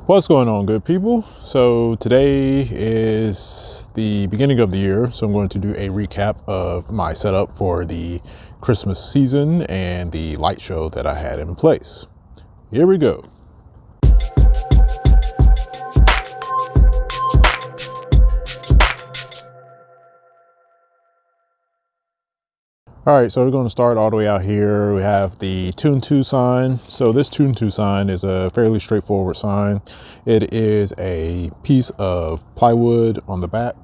What's going on, good people? So today is the beginning of the year, so I'm going to do a recap of my setup for the Christmas season and the light show that I had in place. Here we go. All right, so we're going to start all the way out here. We have the Tune 2 sign. So this Tune 2 sign is a fairly straightforward sign. It is a piece of plywood on the back,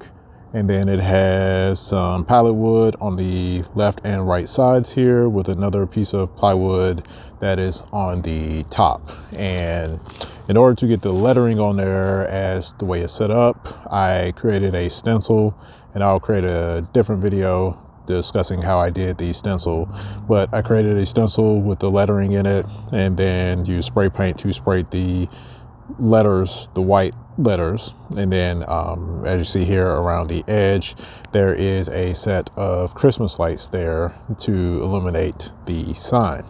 and then it has some pallet wood on the left and right sides here with another piece of plywood that is on the top. And in order to get the lettering on there as the way it's set up, I created a stencil, and I'll create a different video discussing how I did the stencil, but I created a stencil with the lettering in it and then used spray paint to spray the letters, the white letters. And then as you see here around the edge, there is a set of Christmas lights there to illuminate the sign.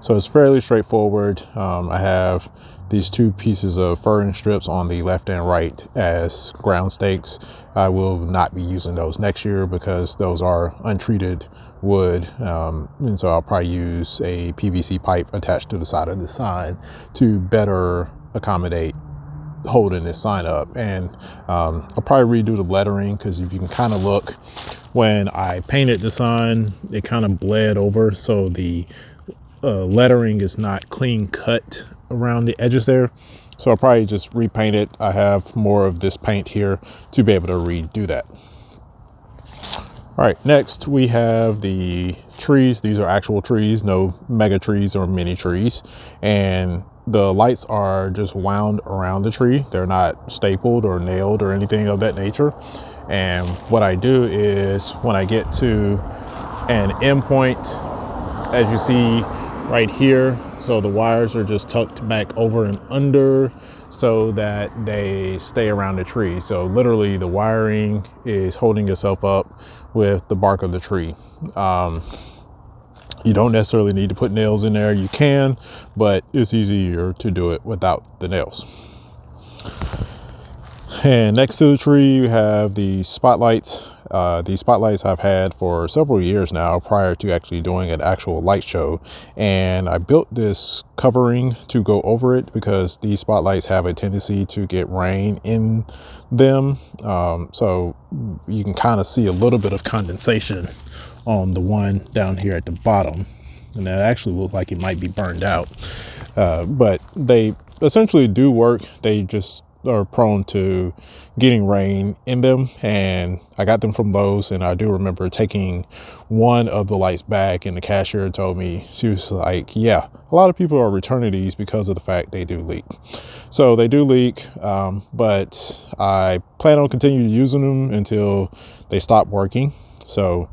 So it's fairly straightforward. I have these two pieces of furring strips on the left and right as ground stakes. I will not be using those next year because those are untreated wood. And so I'll probably use a PVC pipe attached to the side of the sign to better accommodate holding this sign up. And I'll probably redo the lettering, because if you can kind of look, when I painted the sign, it kind of bled over. So the lettering is not clean cut around the edges there. So I'll probably just repaint it. I have more of this paint here to be able to redo that. All right, next we have the trees. These are actual trees, no mega trees or mini trees. And the lights are just wound around the tree. They're not stapled or nailed or anything of that nature. And what I do is when I get to an endpoint, as you see right here, so the wires are just tucked back over and under so that they stay around the tree. So literally the wiring is holding itself up with the bark of the tree. You don't necessarily need to put nails in there. You can, but it's easier to do it without the nails. And next to the tree, you have the spotlights. These spotlights I've had for several years now prior to actually doing an actual light show. And I built this covering to go over it because these spotlights have a tendency to get rain in them. So you can kind of see a little bit of condensation on the one down here at the bottom. And that actually looks like it might be burned out. But they essentially do work. They just are prone to getting rain in them, and I got them from Lowe's. And I do remember taking one of the lights back, and the cashier told me, she was like, yeah, a lot of people are returning these because of the fact they do leak. So they do leak, but I plan on continuing using them until they stop working. So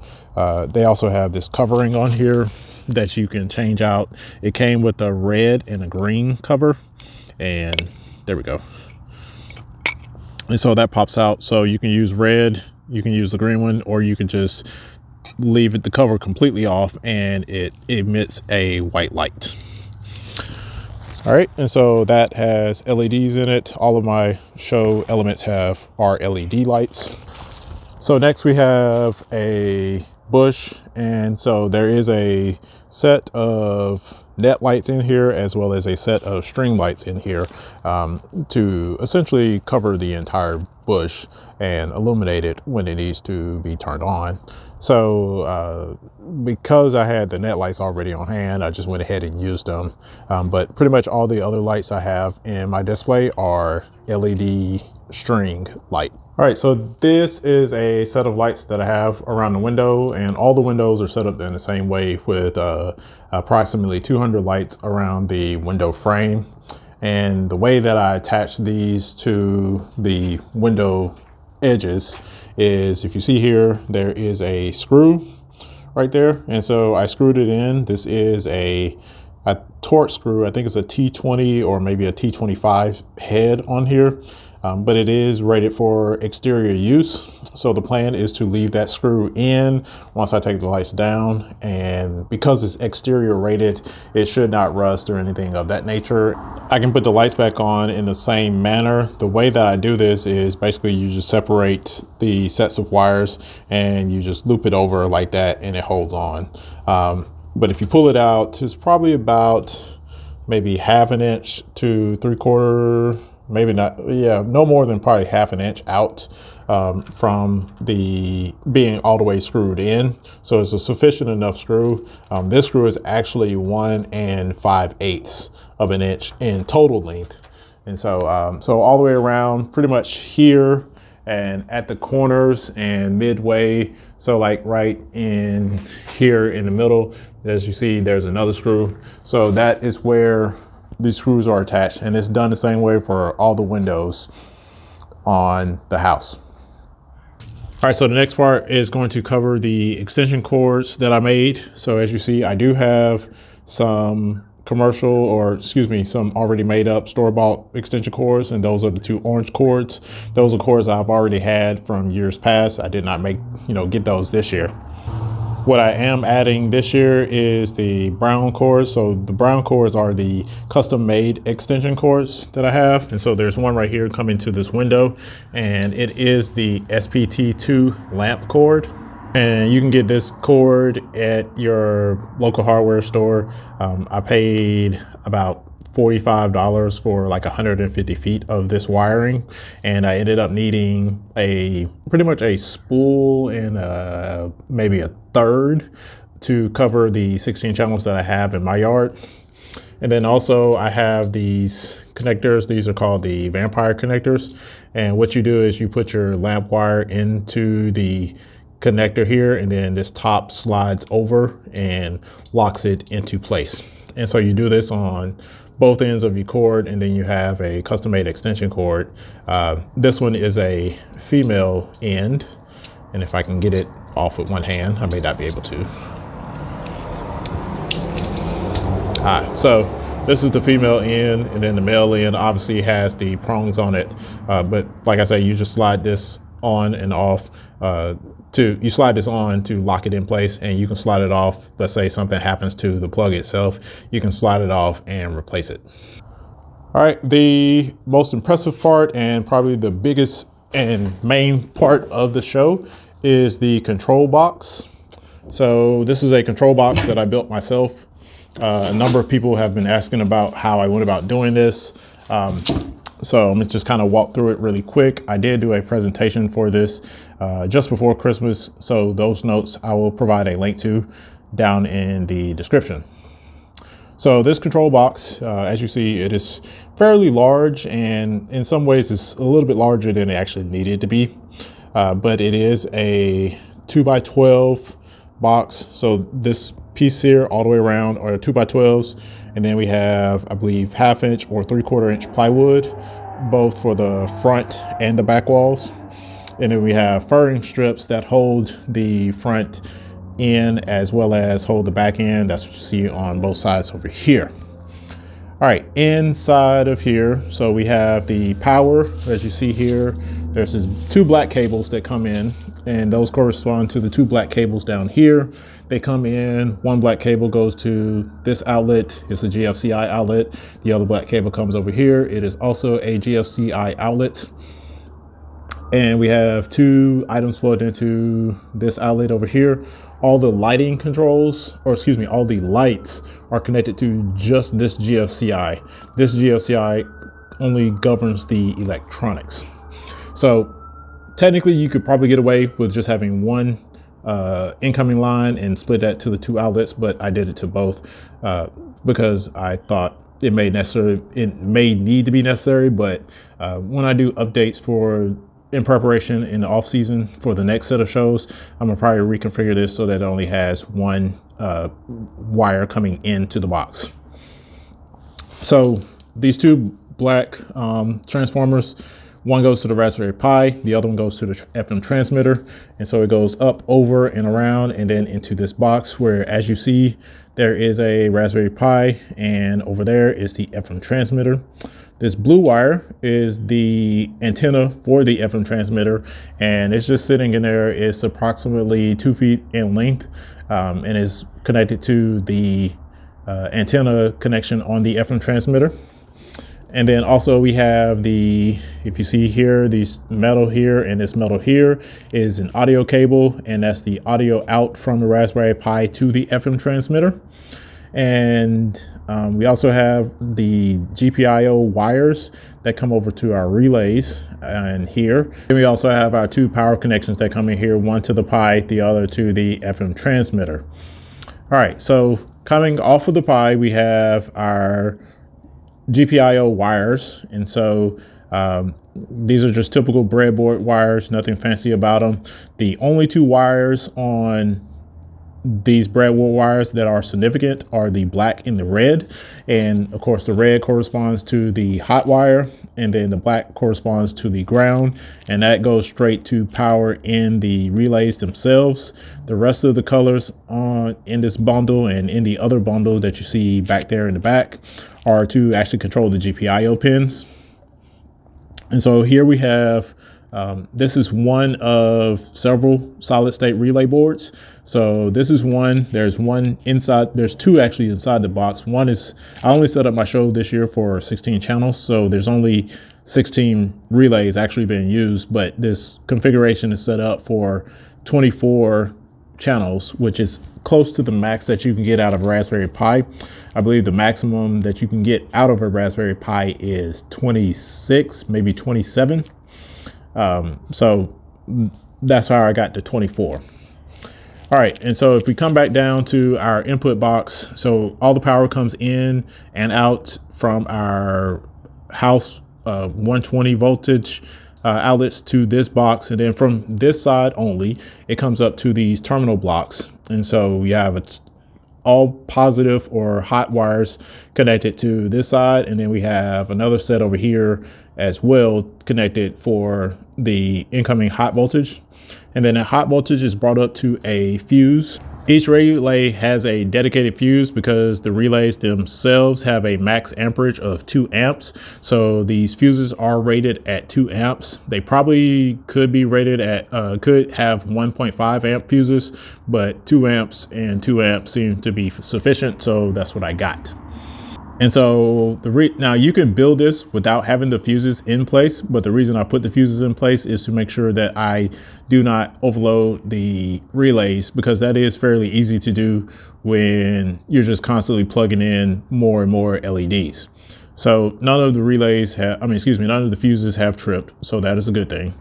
they also have this covering on here that you can change out. It came with a red and a green cover, and there we go. And so that pops out. So you can use red, you can use the green one, or you can just leave the cover completely off and it emits a white light. All right, and so that has LEDs in it. All of my show elements are LED lights. So next we have a bush, and so there is a set of net lights in here as well as a set of string lights in here to essentially cover the entire bush and illuminate it when it needs to be turned on. So because I had the net lights already on hand, I just went ahead and used them. But pretty much all the other lights I have in my display are LED string light. All right, so this is a set of lights that I have around the window, and all the windows are set up in the same way with approximately 200 lights around the window frame. And the way that I attach these to the window edges is, if you see here, there is a screw right there. And so I screwed it in. This is a a torque screw. I think it's a T20 or maybe a T25 head on here, but it is rated for exterior use. So the plan is to leave that screw in once I take the lights down. And because it's exterior rated, it should not rust or anything of that nature. I can put the lights back on in the same manner. The way that I do this is basically you just separate the sets of wires and you just loop it over like that and it holds on. But if you pull it out, it's probably about maybe ½ an inch to 3/4, maybe not, yeah, no more than probably ½ an inch out from the being all the way screwed in. So it's a sufficient enough screw. This screw is actually 1 5/8 of an inch in total length. And so, so all the way around pretty much here and at the corners and midway. So like right in here in the middle, as you see, there's another screw. So that is where these screws are attached, and it's done the same way for all the windows on the house. All right, so the next part is going to cover the extension cords that I made. So as you see, I do have some commercial, or excuse me, some already made up store-bought extension cords, and those are the 2 orange cords. Those are cords I've already had from years past. I did not make, get those this year. What I am adding this year is the brown cords. So the brown cords are the custom made extension cords that I have. And so there's one right here coming to this window, and it is the SPT2 lamp cord. And you can get this cord at your local hardware store. I paid about $45 for like 150 feet of this wiring, and I ended up needing pretty much a spool and maybe a third to cover the 16 channels that I have in my yard. And then also I have these connectors. These are called the vampire connectors. And what you do is you put your lamp wire into the connector here, and then this top slides over and locks it into place. And so you do this on both ends of your cord, and then you have a custom-made extension cord. This one is a female end, and if I can get it off with one hand, I may not be able to. So this is the female end, and then the male end obviously has the prongs on it. But like I say, you just slide this on and off. You slide this on to lock it in place, and you can slide it off. Let's say something happens to the plug itself, you can slide it off and replace it. All right, the most impressive part and probably the biggest and main part of the show is the control box. So this is a control box that I built myself. A number of people have been asking about how I went about doing this. So I'm gonna just kind of walk through it really quick. I did do a presentation for this just before Christmas, so those notes I will provide a link to down in the description. So this control box, as you see, it is fairly large, and in some ways it's a little bit larger than it actually needed to be. But it is a 2x12 box. So this piece here all the way around are 2x12s. And then we have, I believe, ½ inch or 3/4 inch plywood, both for the front and the back walls. And then we have furring strips that hold the front in as well as hold the back end. That's what you see on both sides over here. All right, inside of here, so we have the power, as you see here. There's these 2 black cables that come in, and those correspond to the 2 black cables down here. They come in, one black cable goes to this outlet. It's a GFCI outlet. The other black cable comes over here. It is also a GFCI outlet. And we have 2 items plugged into this outlet over here. All the lighting controls, or excuse me, all the lights are connected to just this GFCI. This GFCI only governs the electronics. So technically you could probably get away with just having one incoming line and split that to the 2 outlets, but I did it to both because I thought it may need to be necessary. But when I do updates in preparation in the off season for the next set of shows, I'm gonna probably reconfigure this so that it only has one wire coming into the box. So these 2 black transformers, One goes to the Raspberry Pi, the other one goes to the FM transmitter. And so it goes up, over, and around, and then into this box where, as you see, there is a Raspberry Pi, and over there is the FM transmitter. This blue wire is the antenna for the FM transmitter, and it's just sitting in there. It's approximately 2 feet in length, and is connected to the antenna connection on the FM transmitter. And then also we have the, if you see here, these metal here and this metal here is an audio cable, and that's the audio out from the Raspberry Pi to the FM transmitter. And we also have the GPIO wires that come over to our relays and here. And we also have our 2 power connections that come in here, one to the Pi, the other to the FM transmitter. All right, so coming off of the Pi, we have our GPIO wires. And so these are just typical breadboard wires, nothing fancy about them. The only 2 wires on these breadboard wires that are significant are the black and the red. And of course, the red corresponds to the hot wire, and then the black corresponds to the ground. And that goes straight to power in the relays themselves. The rest of the colors in this bundle and in the other bundle that you see back there in the back are to actually control the GPIO pins. And so here we have, this is one of several solid state relay boards. So this is one, there's one inside, there's 2 actually inside the box. One is, I only set up my show this year for 16 channels. So there's only 16 relays actually being used, but this configuration is set up for 24 channels, which is close to the max that you can get out of a Raspberry Pi. I believe the maximum that you can get out of a Raspberry Pi is 26, maybe 27. So that's how I got to 24. All right, and so if we come back down to our input box, so all the power comes in and out from our house 120 voltage outlets to this box, and then from this side only, it comes up to these terminal blocks. And so we have all positive or hot wires connected to this side, and then we have another set over here as well connected for the incoming hot voltage. And then the hot voltage is brought up to a fuse. Each relay has a dedicated fuse because the relays themselves have a max amperage of 2 amps. So these fuses are rated at 2 amps. They probably could be rated at, could have 1.5 amp fuses, but 2 amps and 2 amps seem to be sufficient. So that's what I got. And so now you can build this without having the fuses in place, but the reason I put the fuses in place is to make sure that I do not overload the relays, because that is fairly easy to do when you're just constantly plugging in more and more LEDs. So none of the relays have, none of the fuses have tripped. So that is a good thing.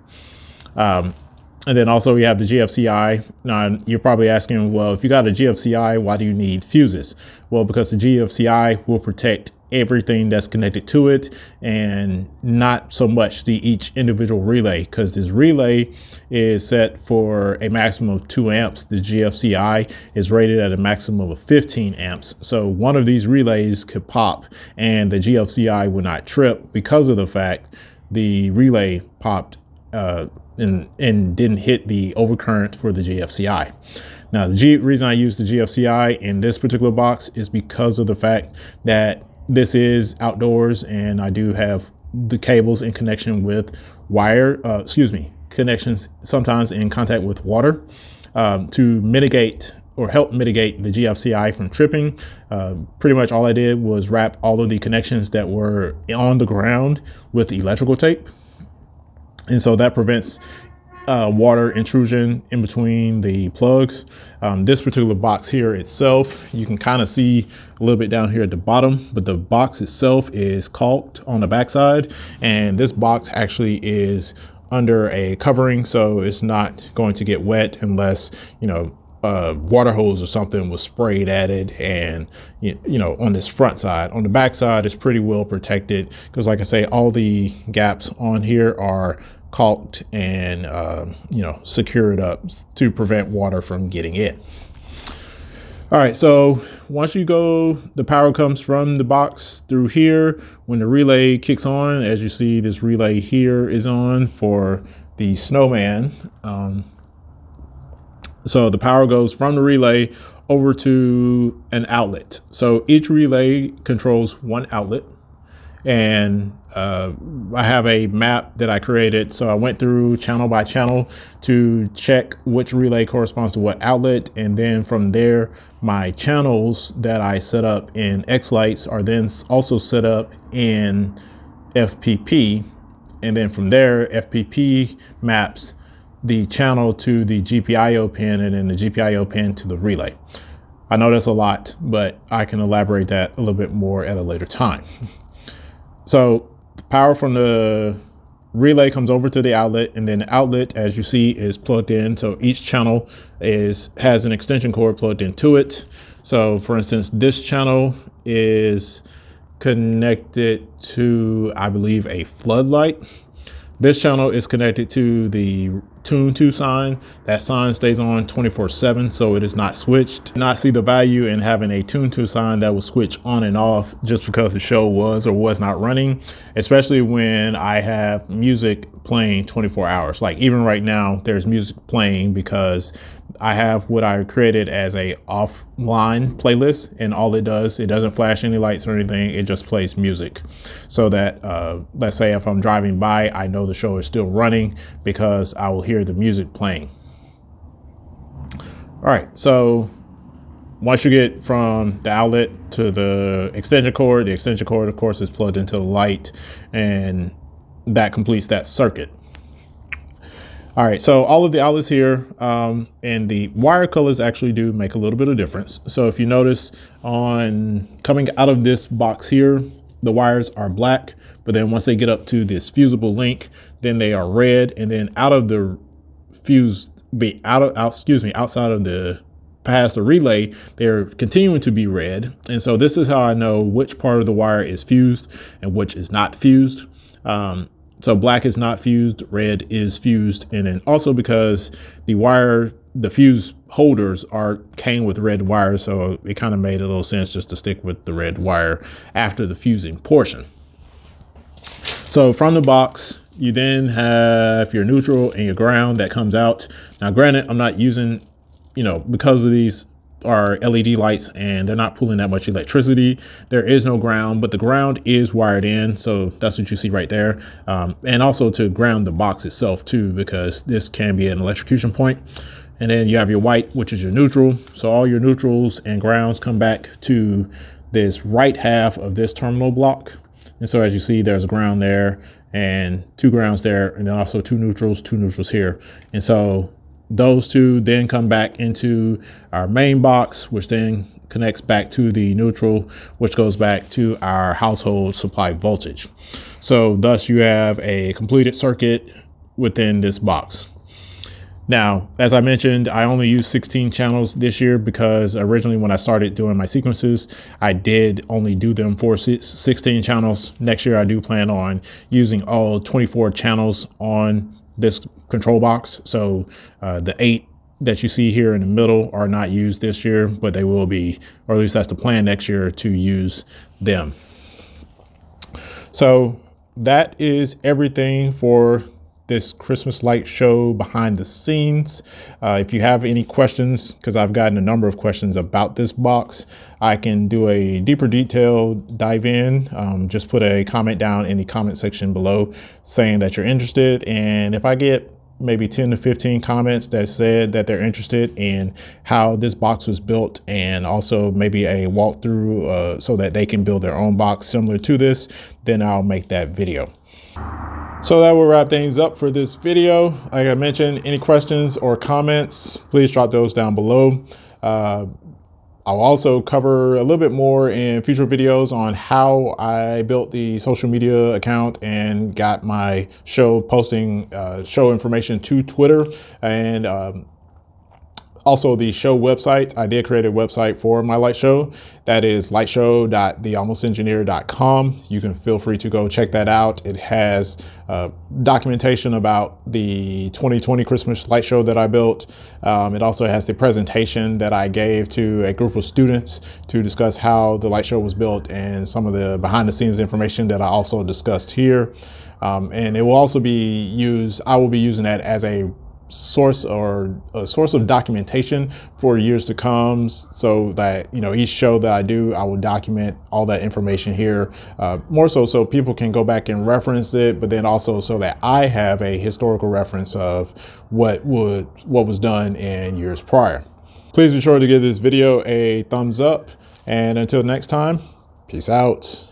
And then also we have the GFCI. Now you're probably asking, well, if you got a GFCI, why do you need fuses? Well, because the GFCI will protect everything that's connected to it, and not so much each individual relay, because this relay is set for a maximum of 2 amps. The GFCI is rated at a maximum of 15 amps. So one of these relays could pop and the GFCI will not trip because of the fact the relay popped and didn't hit the overcurrent for the GFCI. Now, the reason I use the GFCI in this particular box is because of the fact that this is outdoors, and I do have the cables in connection with connections sometimes in contact with water, to mitigate or help mitigate the GFCI from tripping. Pretty much all I did was wrap all of the connections that were on the ground with electrical tape. And so that prevents water intrusion in between the plugs. This particular box here itself, you can kind of see a little bit down here at the bottom, but the box itself is caulked on the backside, and this box actually is under a covering, so it's not going to get wet unless, water hose or something was sprayed at it. And on this front side, on the back side, it's pretty well protected, because like I say, all the gaps on here are caulked and secured up to prevent water from getting in. All right, so once you go, the power comes from the box through here. When the relay kicks on, as you see, this relay here is on for the snowman. So the power goes from the relay over to an outlet. So each relay controls one outlet. And I have a map that I created. So I went through channel by channel to check which relay corresponds to what outlet. And then from there, my channels that I set up in X-Lights are then also set up in FPP. And then from there, FPP maps the channel to the GPIO pin and then the GPIO pin to the relay. I know that's a lot, but I can elaborate that a little bit more at a later time. So the power from the relay comes over to the outlet, and then the outlet, as you see, is plugged in. So each channel has an extension cord plugged into it. So for instance, this channel is connected to, I believe, a floodlight. This channel is connected to the tune to sign. That sign stays on 24/7, so it is not switched. Not see the value in having a tune to sign that will switch on and off just because the show was or was not running, especially when I have music playing 24 hours. Like even right now, there's music playing because I have what I created as a offline playlist, and all it does, it doesn't flash any lights or anything. It just plays music so that let's say if I'm driving by, I know the show is still running because I will hear the music playing. All right, so once you get from the outlet to the extension cord of course is plugged into the light, and that completes that circuit. All right, so all of the outlets here and the wire colors actually do make a little bit of difference. So if you notice on coming out of this box here, the wires are black, but then once they get up to this fusible link, then they are red, and then out of the outside of the past the relay, they're continuing to be red. And so this is how I know which part of the wire is fused and which is not fused. So black is not fused, red is fused. And then also because the fuse holders came with red wires, so it kind of made a little sense just to stick with the red wire after the fusing portion. So from the box, you then have your neutral and your ground that comes out. Now, granted, I'm not using, because of these are LED lights and they're not pulling that much electricity, there is no ground, but the ground is wired in. So that's what you see right there. And also to ground the box itself too, because this can be an electrocution point. And then you have your white, which is your neutral. So all your neutrals and grounds come back to this right half of this terminal block. And so as you see, there's a ground there and two grounds there, and then also two neutrals here. And so those two then come back into our main box, which then connects back to the neutral, which goes back to our household supply voltage. So thus you have a completed circuit within this box. Now, as I mentioned, I only use 16 channels this year because originally when I started doing my sequences, I did only do them for 16 channels. Next year, I do plan on using all 24 channels on this control box. So the 8 that you see here in the middle are not used this year, but they will be, or at least that's the plan next year to use them. So that is everything for this Christmas light show behind the scenes. If you have any questions, because I've gotten a number of questions about this box, I can do a deeper detail dive in. Just put a comment down in the comment section below saying that you're interested. And if I get maybe 10 to 15 comments that said that they're interested in how this box was built, and also maybe a walkthrough so that they can build their own box similar to this, then I'll make that video. So that will wrap things up for this video. Like I mentioned, any questions or comments, please drop those down below. I'll also cover a little bit more in future videos on how I built the social media account and got my show posting show information to Twitter, and Also, the show website, I did create a website for my light show. That is lightshow.thealmostengineer.com. You can feel free to go check that out. It has documentation about the 2020 Christmas light show that I built. It also has the presentation that I gave to a group of students to discuss how the light show was built and some of the behind the scenes information that I also discussed here. And it will also be used, I will be using that as a source of documentation for years to come, so that, you know, each show that I do, I will document all that information here, more so people can go back and reference it, but then also so that I have a historical reference of what was done in years prior. Please be sure to give this video a thumbs up, and until next time, peace out.